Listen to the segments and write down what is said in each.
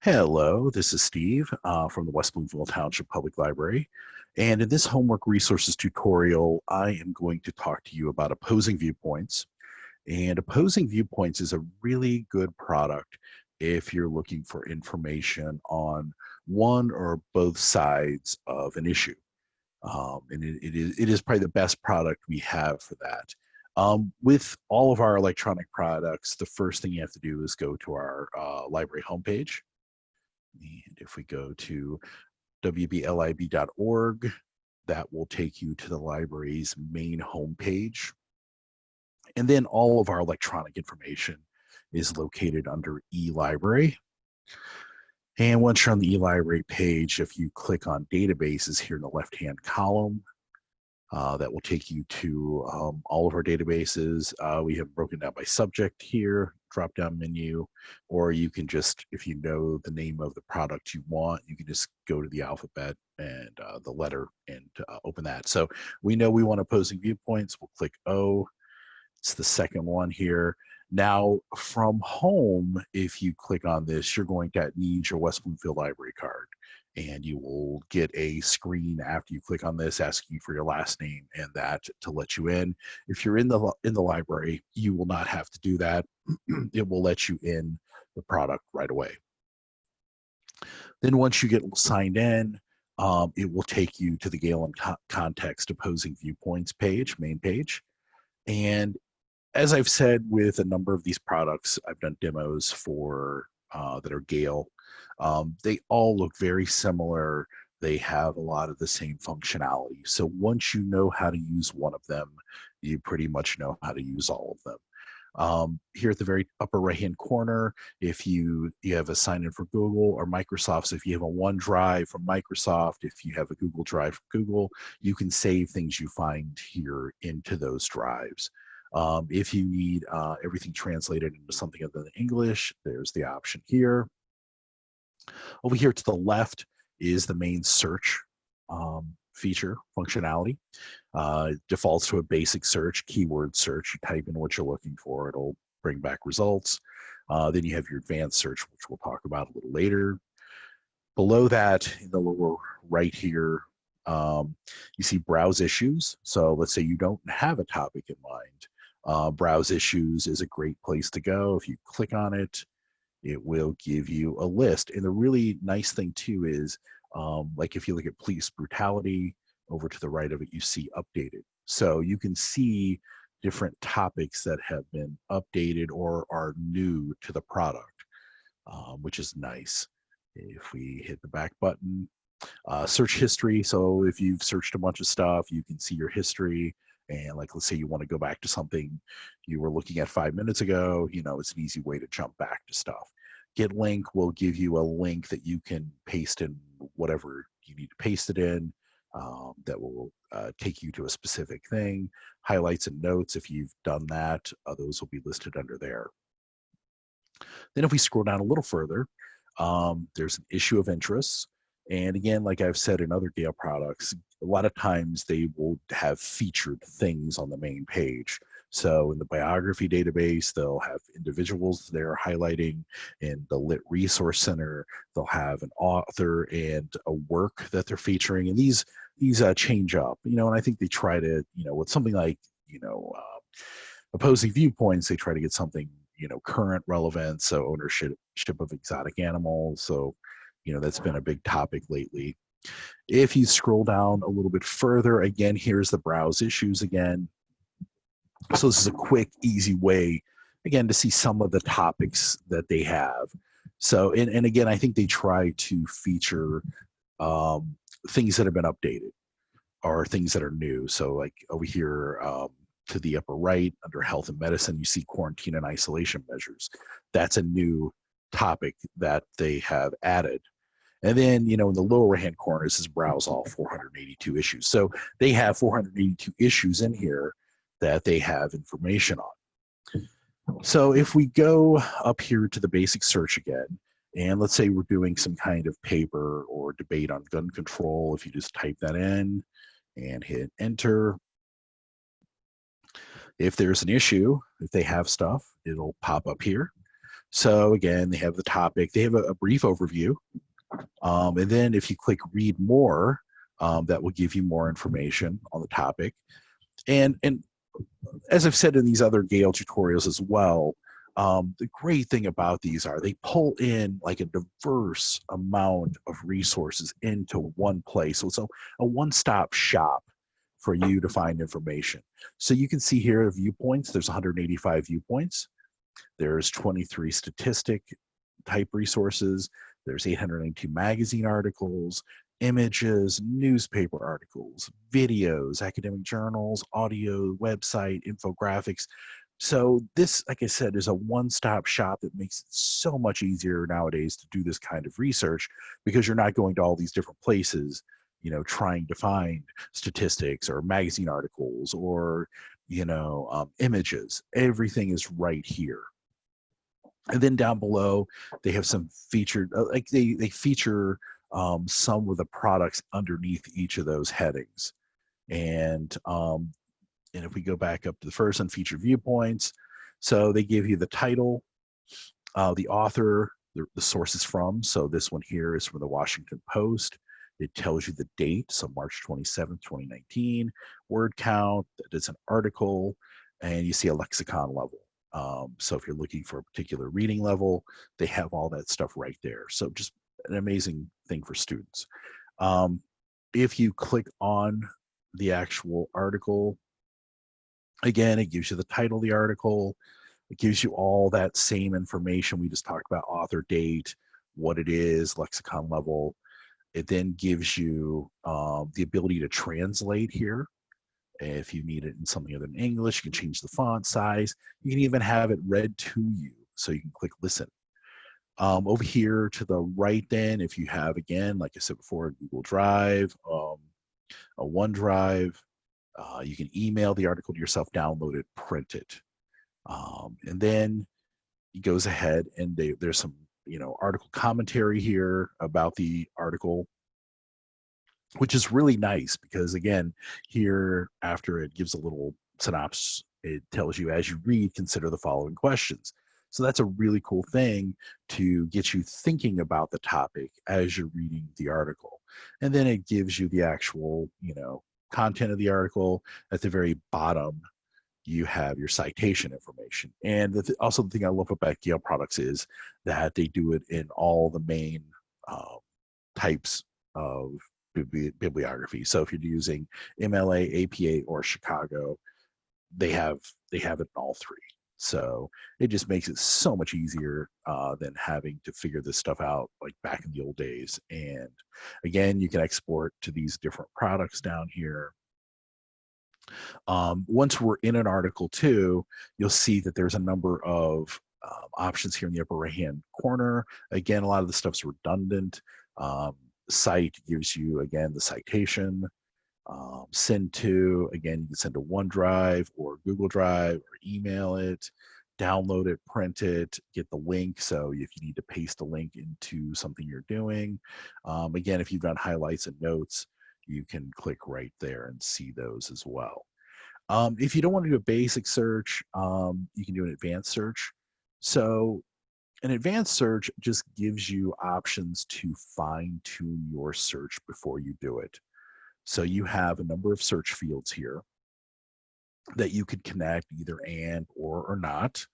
Hello, this is Steve from the West Bloomfield Township Public Library. And in this homework resources tutorial, I am going to talk to you about opposing viewpoints. And opposing viewpoints is a really good product if you're looking for information on one or both sides of an issue. It is probably the best product we have for that. With all of our electronic products, the first thing you have to do is go to our library homepage. And if we go to wblib.org, that will take you to the library's main homepage. And then all of our electronic information is located under eLibrary. And once you're on the eLibrary page, if you click on databases here in the left-hand column, that will take you to all of our databases. We have broken down by subject here, drop-down menu, or you can just, if you know the name of the product you want, you can just go to the alphabet and the letter and open that. So we know we want opposing viewpoints. We'll click O. It's the second one here. Now, from home, if you click on this, you're going to need your West Bloomfield Library card. And you will get a screen after you click on this asking you for your last name and that to let you in. If you're in the library, you will not have to do that. It will let you in the product right away. Then once you get signed in, it will take you to the Galen Context Opposing Viewpoints page, main page. And as I've said with a number of these products, I've done demos for that are Gale. They all look very similar. They have a lot of the same functionality. So once you know how to use one of them, you pretty much know how to use all of them. Here at the very upper right-hand corner, if you have a sign-in for Google or Microsoft, so if you have a OneDrive from Microsoft, if you have a Google Drive from Google, you can save things you find here into those drives. If you need everything translated into something other than English, there's the option here. Over here to the left is the main search feature functionality. It defaults to a basic search, keyword search. You type in what you're looking for, it'll bring back results. Then you have your advanced search, which we'll talk about a little later. Below that, in the lower right here, you see browse issues. So let's say you don't have a topic in mind. Browse issues is a great place to go. If you click on it, it will give you a list. And the really nice thing too is, like if you look at police brutality, over to the right of it, you see updated. So you can see different topics that have been updated or are new to the product, which is nice. If we hit the back button, search history. So if you've searched a bunch of stuff, you can see your history. And like, let's say you want to go back to something you were looking at 5 minutes ago, it's an easy way to jump back to stuff. Get link will give you a link that you can paste in whatever you need to paste it in. That will take you to a specific thing. Highlights and notes, if you've done that, those will be listed under there. Then if we scroll down a little further, there's an issue of interest. And again, like I've said in other Gale products, a lot of times they will have featured things on the main page. So in the biography database, they'll have individuals there highlighting. In the Lit Resource Center, they'll have an author and a work that they're featuring. And these change up, and I think they try to, with something like, opposing viewpoints, they try to get something, current relevant. So ownership of exotic animals. So, that's been a big topic lately. If you scroll down a little bit further, again, here's the browse issues again. So this is a quick, easy way, again, to see some of the topics that they have. So, and again, I think they try to feature things that have been updated or things that are new. So like over here to the upper right, under health and medicine, you see quarantine and isolation measures. That's a new topic that they have added. And then, in the lower right-hand corner, this is browse all 482 issues. So they have 482 issues in here that they have information on. So if we go up here to the basic search again, and let's say we're doing some kind of paper or debate on gun control, if you just type that in and hit enter, if there's an issue, if they have stuff, it'll pop up here. So again, they have the topic, they have a brief overview. And then if you click read more, that will give you more information on the topic. And as I've said in these other Gale tutorials as well, the great thing about these are they pull in like a diverse amount of resources into one place. So it's a one-stop shop for you to find information. So you can see here viewpoints, there's 185 viewpoints. There's 23 statistic type resources. There's 892 magazine articles, images, newspaper articles, videos, academic journals, audio, website, infographics. So this, like I said, is a one-stop shop that makes it so much easier nowadays to do this kind of research because you're not going to all these different places, trying to find statistics or magazine articles or, images. Everything is right here. And then down below, they have some featured, like they feature some of the products underneath each of those headings. And if we go back up to the first one, featured viewpoints, so they give you the title, the author, the sources from. So this one here is from the Washington Post. It tells you the date, so March 27th, 2019, word count, that it's an article, and you see a lexicon level. So if you're looking for a particular reading level, they have all that stuff right there. So just an amazing thing for students. If you click on the actual article, again, it gives you the title of the article. It gives you all that same information we just talked about, author, date, what it is, lexicon level. It then gives you the ability to translate here. If you need it in something other than English, you can change the font size. You can even have it read to you, so you can click listen. Over here to the right then, if you have, again, like I said before, a Google Drive, a OneDrive, you can email the article to yourself, download it, print it. And then it goes ahead and there's some, article commentary here about the article, which is really nice because, again, here after it gives a little synopsis, it tells you as you read, consider the following questions. So that's a really cool thing to get you thinking about the topic as you're reading the article. And then it gives you the actual, content of the article. At the very bottom, you have your citation information. And also the thing I love about Gale products is that they do it in all the main types of bibliography. So if you're using MLA, APA, or Chicago, they have it in all three. So it just makes it so much easier than having to figure this stuff out like back in the old days. And again, you can export to these different products down here. Once we're in an article too, you'll see that there's a number of options here in the upper right hand corner. Again, a lot of the stuff's redundant. Cite gives you, again, the citation. Send to, again, you can send to OneDrive or Google Drive or email it, download it, print it, get the link. So if you need to paste a link into something you're doing, again, if you've got highlights and notes, you can click right there and see those as well. If you don't want to do a basic search, you can do an advanced search. So an advanced search just gives you options to fine tune your search before you do it. So you have a number of search fields here that you could connect either and or not.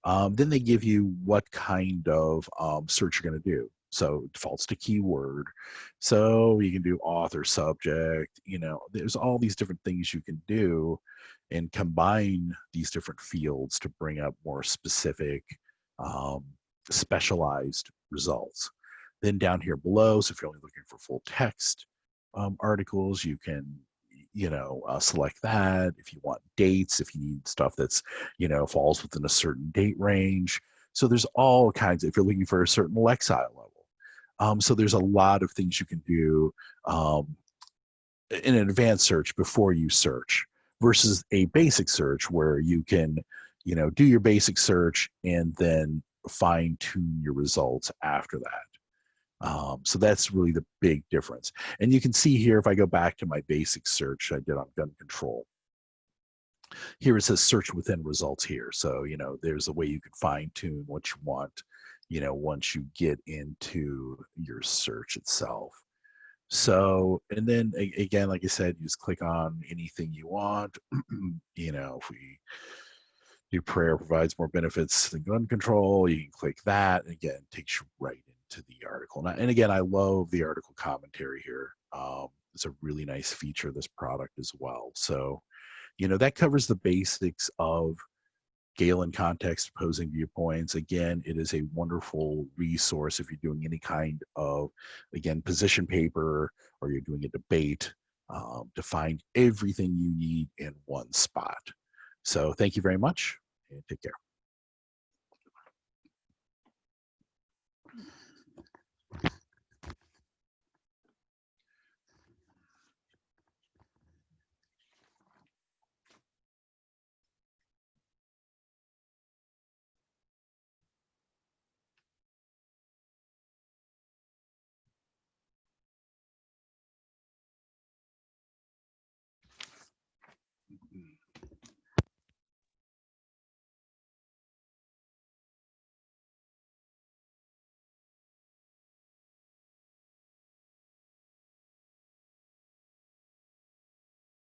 Then they give you what kind of search you're going to do. So it defaults to keyword. So you can do author, subject, there's all these different things you can do and combine these different fields to bring up more specific, specialized results. Then down here below, so if you're only looking for full text articles, you can select that. If you want dates, if you need stuff that's falls within a certain date range. So there's all kinds if you're looking for a certain lexile level. So there's a lot of things you can do in an advanced search before you search versus a basic search where you can do your basic search and then fine tune your results after that. So that's really the big difference. And you can see here, if I go back to my basic search I did on gun control, here it says search within results here. So, there's a way you can fine tune what you want once you get into your search itself. So, and then again, like I said, you just click on anything you want. If we do prayer provides more benefits than gun control, you can click that. And again, it takes you right into the article. And again, I love the article commentary here. It's a really nice feature of this product as well. So, that covers the basics of Galen Context, Opposing Viewpoints. Again, it is a wonderful resource if you're doing any kind of, again, position paper, or you're doing a debate, to find everything you need in one spot. So thank you very much, and take care.